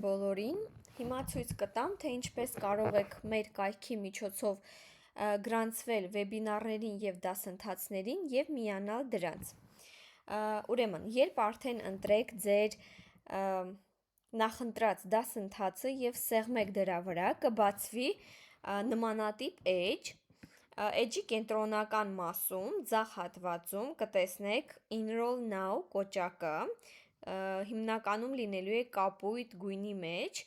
Բոլորին, հիմա ցույց կտամ, թե ինչպես կարող եք մեր կայքի միջոցով գրանցվել վեբինարներին և դասընթացներին և միանալ դրանց։ Ուրեմն, երբ արդեն ընտրեք ձեր նախընտրած դասընթացը և սեղմեք դրա վրա, կբացվի նմանատիպ էջ, էջի կենտրոնական մասում, ձախ հատվածում կտեսնեք Enroll Now կոճակը, հիմնականում լինելու է կապույտ գույնի մեջ,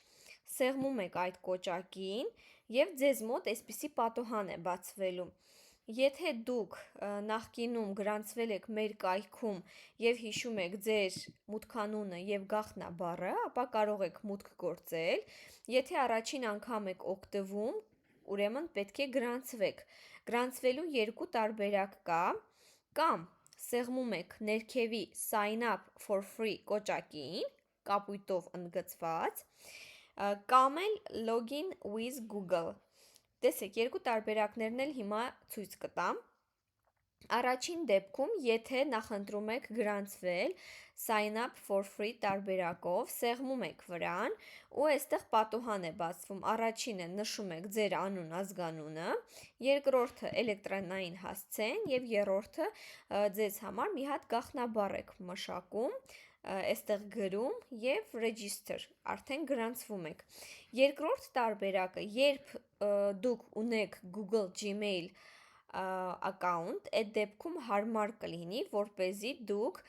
սեղմում եք այդ կոճակին և ձեզ մոտ այսպիսի պատոհան է բացվելու։ Եթե դուք նախկինում գրանցվել եք մեր կայքում և հիշում եք ձեր մուտքանունը և գաղտնաբառը, ապա կարող եք մուտք գործել, եթե առաջին անգամ եք օգտվում, ուրեմն պետք է գրանցվեք։ Գրանցվելու երկու տարբերակ կա, կամ սեղմում եք ներքևի Sign up for free կոճակին, կապույտով ընդգծված, կամ էլ Login with Google։ Տեսեք, երկու տարբերակներն էլ հիմա ցույց կտամ։ Առաջին դեպքում, եթե նախընտրում եք գրանցվել Sign up for free տարբերակով, սեղմում եք վրան ու այստեղ պատոհան է բացվում, առաջինը նշում եք ձեր անուն, ազգանունը, երկրորդը էլեկտրոնային հասցեն և երրորդը ձեզ համար մի հատ գաղտնաբառ եք մշակում, այստեղ գրում և register, արդեն գրանցվում եք։ Երկրորդ տարբերակը, երբ դուք ունեք Google Gmail account, այդ դեպքում հարմար կլինի, որպեսզի դուք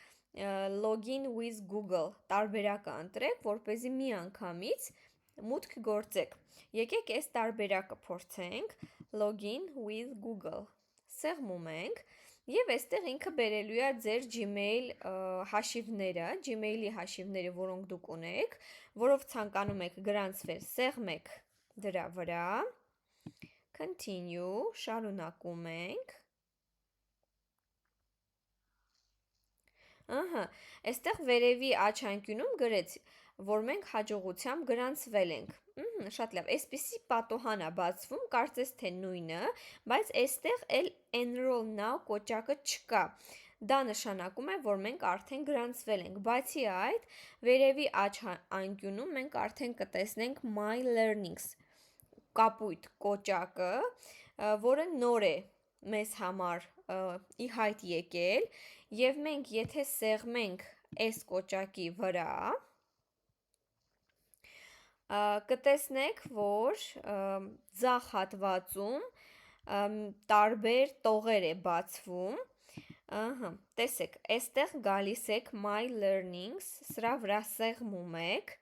Login with Google տարբերակը ընտրեք, որպեսզի մի անգամից մուտք գործեք։ Եկեք այս տարբերակը փորձենք, Login with Google, սեղմում ենք և այստեղ ինքը բերելու է ձեր Gmail հաշիվները, Gmail-ի հաշիվները, որոնք դուք ունեք, որով ցանկանում եք գրանցվել, սեղմեք դրա վրա, Continue, շարունակում ենք, այստեղ վերևի աջ անկյունում գրեց, որ մենք հաջողությամբ գրանցվել ենք, շատ լավ, այսպիսի պատոհան է բացվում, կարծես թե նույնը, բայց այստեղ էլ Enroll Now կոճակը չկա, դա նշանակում է, որ մենք արդեն գրանցվել ենք, բացի այդ, վերևի աջ անկյունում մենք արդեն կտեսնենք My Learnings կապույտ կոճակը, որը նոր է մեզ համար ի հայտ եկել և մենք եթե սեղմենք այս կոճակի վրա, կտեսնեք, որ ձախ հատվածում տարբեր տողեր է բացվում, տեսեք, այստեղ գալիս եք My Learnings, սրա վրա սեղմում եք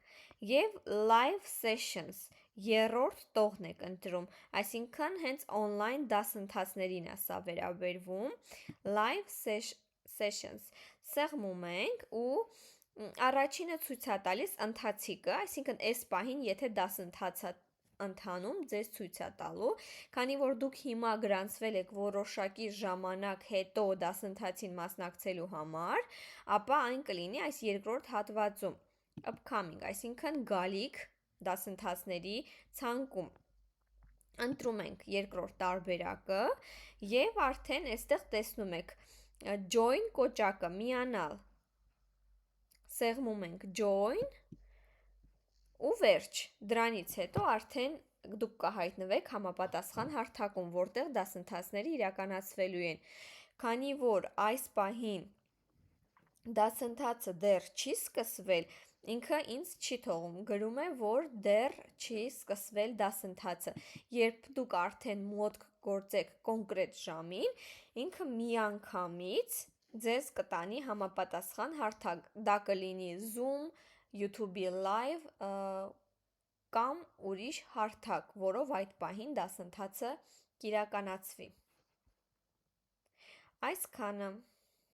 և Live Sessions, երրորդ տողն եք ընտրում, այսինքն հենց online դասընթացներին է սա վերաբերվում, Live Sessions, սեղմում ենք ու առաջինը ցույց է տալիս ընթացիկը, այսինքն այս պահին եթե դասընթաց է ընթանում, ձեզ ցույց է տալու, քանի որ դուք հիմա գրանցվել եք որոշակի ժամանակ հետո դասընթացին մասնակցելու համար, ապա այն կլինի այս երկրորդ հատվածում, upcoming, այսինքն գալիք դասընթացների ցանկում։ Ընտրում ենք երկրորդ տարբերակը և արդեն այստեղ տեսնում եք Join կոճակը, միանալ, սեղմում ենք Join ու վերջ, դրանից հետո արդեն դուք կհայտնվեք համապատասխան հարթակում, որտեղ դասընթացները իրականացվելու են, քանի որ այս պահին դասընթացը դեռ չի սկսվել, ինքը ինձ չի թողում, գրում է, որ դեռ չի սկսվել դասընթացը, երբ դուք արդեն մոտ գործեք կոնկրետ ժամին, ինքը միանգամից ձեզ կտանի համապատասխան հարթակ, դա կլինի Zoom, YouTube-ի Live կամ ուրիշ հարթակ, որով այդ պահին դասընթացը կիրականացվի։ Այսքանը։